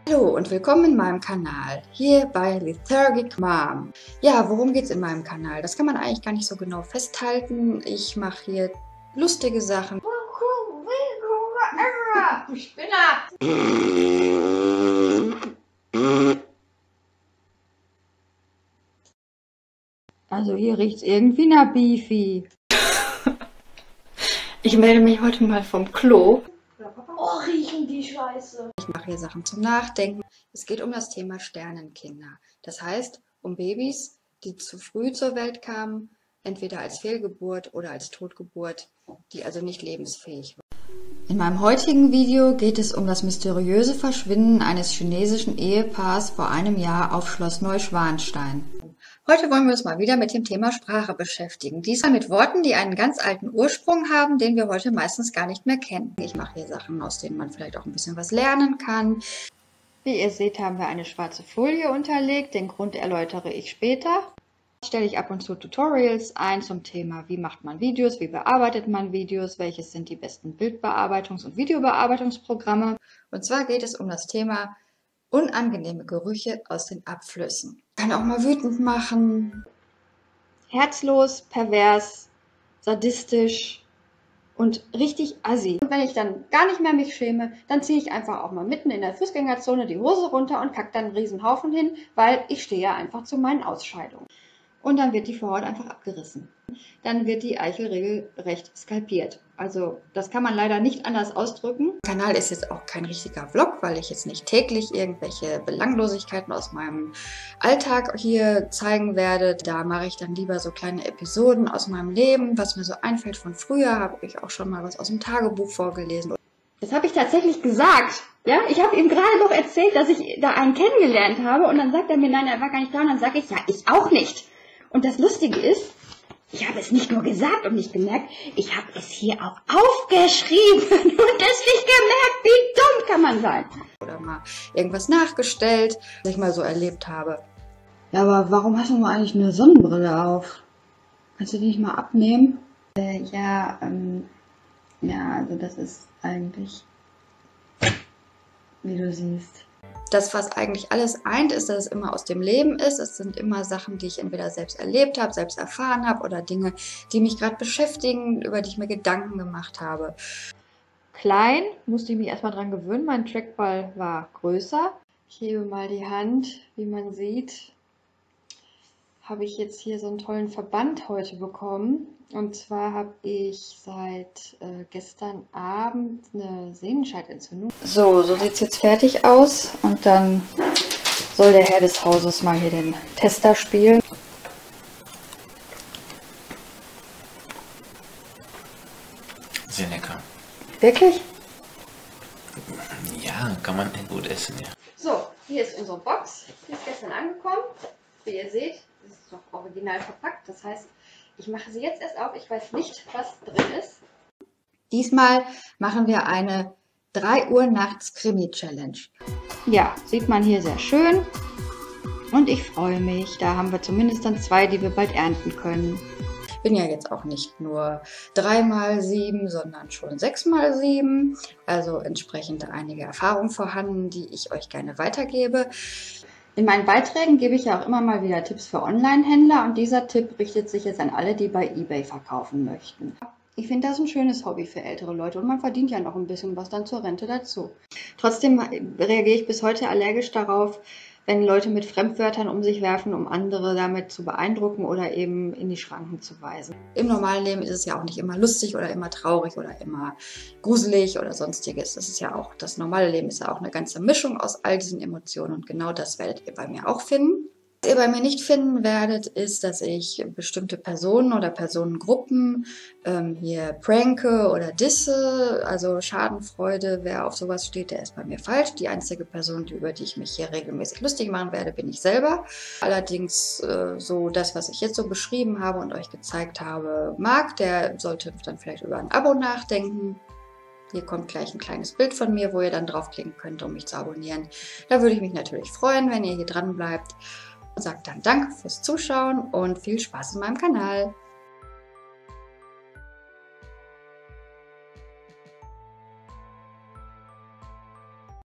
Hallo und willkommen in meinem Kanal, hier bei Lethargic Mom. Ja, worum geht es in meinem Kanal? Das kann man eigentlich gar nicht so genau festhalten. Ich mache hier lustige Sachen. Spinner! Also hier riecht es irgendwie nach Beefy. Ich melde mich heute mal vom Klo. Oh, riechen die Scheiße. Ich mache hier Sachen zum Nachdenken. Es geht um das Thema Sternenkinder. Das heißt, um Babys, die zu früh zur Welt kamen, entweder als Fehlgeburt oder als Totgeburt, die also nicht lebensfähig waren. In meinem heutigen Video geht es um das mysteriöse Verschwinden eines chinesischen Ehepaars vor einem Jahr auf Schloss Neuschwanstein. Heute wollen wir uns mal wieder mit dem Thema Sprache beschäftigen. Diesmal mit Worten, die einen ganz alten Ursprung haben, den wir heute meistens gar nicht mehr kennen. Ich mache hier Sachen, aus denen man vielleicht auch ein bisschen was lernen kann. Wie ihr seht, haben wir eine schwarze Folie unterlegt. Den Grund erläutere ich später. Stelle ich ab und zu Tutorials ein zum Thema, wie macht man Videos, wie bearbeitet man Videos, welches sind die besten Bildbearbeitungs- und Videobearbeitungsprogramme. Und zwar geht es um das Thema unangenehme Gerüche aus den Abflüssen. Kann auch mal wütend machen. Herzlos, pervers, sadistisch und richtig assi. Und wenn ich dann gar nicht mehr mich schäme, dann ziehe ich einfach auch mal mitten in der Fußgängerzone die Hose runter und kacke dann einen riesen Haufen hin, weil ich stehe ja einfach zu meinen Ausscheidungen. Und dann wird die Vorhaut einfach abgerissen. Dann wird die Eichel regelrecht skalpiert. Also das kann man leider nicht anders ausdrücken. Der Kanal ist jetzt auch kein richtiger Vlog, weil ich jetzt nicht täglich irgendwelche Belanglosigkeiten aus meinem Alltag hier zeigen werde. Da mache ich dann lieber so kleine Episoden aus meinem Leben. Was mir so einfällt von früher, habe ich auch schon mal was aus dem Tagebuch vorgelesen. Das habe ich tatsächlich gesagt. Ja, ich habe ihm gerade noch erzählt, dass ich da einen kennengelernt habe. Und dann sagt er mir, nein, er war gar nicht da. Und dann sage ich, ja, ich auch nicht. Und das Lustige ist, ich habe es nicht nur gesagt und nicht gemerkt, ich habe es hier auch aufgeschrieben und es nicht gemerkt. Wie dumm kann man sein? Oder mal irgendwas nachgestellt, was ich mal so erlebt habe. Ja, aber warum hast du mal eigentlich eine Sonnenbrille auf? Kannst du die nicht mal abnehmen? Ja, also das ist eigentlich, wie du siehst. Das, was eigentlich alles eint, ist, dass es immer aus dem Leben ist. Es sind immer Sachen, die ich entweder selbst erlebt habe, selbst erfahren habe oder Dinge, die mich gerade beschäftigen, über die ich mir Gedanken gemacht habe. Klein, musste ich mich erstmal dran gewöhnen. Mein Trackball war größer. Ich hebe mal die Hand. Wie man sieht, habe ich jetzt hier so einen tollen Verband heute bekommen. Und zwar habe ich seit gestern Abend eine Sehnenscheidentzündung. So sieht es jetzt fertig aus. Und dann soll der Herr des Hauses mal hier den Tester spielen. Sehr lecker. Wirklich? Ja, kann man gut essen, ja. So, hier ist unsere Box. Die ist gestern angekommen. Wie ihr seht, ist es noch original verpackt. Das heißt, ich mache sie jetzt erst auf. Ich weiß nicht, was drin ist. Diesmal machen wir eine 3 Uhr nachts Krimi-Challenge. Ja, sieht man hier sehr schön. Und ich freue mich. Da haben wir zumindest dann 2, die wir bald ernten können. Ich bin ja jetzt auch nicht nur 3x7, sondern schon 6x7. Also entsprechend einige Erfahrung vorhanden, die ich euch gerne weitergebe. In meinen Beiträgen gebe ich ja auch immer mal wieder Tipps für Online-Händler und dieser Tipp richtet sich jetzt an alle, die bei eBay verkaufen möchten. Ich finde das ein schönes Hobby für ältere Leute und man verdient ja noch ein bisschen was dann zur Rente dazu. Trotzdem reagiere ich bis heute allergisch darauf, wenn Leute mit Fremdwörtern um sich werfen, um andere damit zu beeindrucken oder eben in die Schranken zu weisen. Im normalen Leben ist es ja auch nicht immer lustig oder immer traurig oder immer gruselig oder sonstiges. Das ist ja auch, das normale Leben ist ja auch eine ganze Mischung aus all diesen Emotionen und genau das werdet ihr bei mir auch finden. Was ihr bei mir nicht finden werdet, ist, dass ich bestimmte Personen oder Personengruppen hier pranke oder disse. Also Schadenfreude, wer auf sowas steht, der ist bei mir falsch. Die einzige Person, über die ich mich hier regelmäßig lustig machen werde, bin ich selber. Allerdings so das, was ich jetzt so beschrieben habe und euch gezeigt habe, der sollte dann vielleicht über ein Abo nachdenken. Hier kommt gleich ein kleines Bild von mir, wo ihr dann draufklicken könnt, um mich zu abonnieren. Da würde ich mich natürlich freuen, wenn ihr hier dran bleibt. Und sagt dann Danke fürs Zuschauen und viel Spaß in meinem Kanal.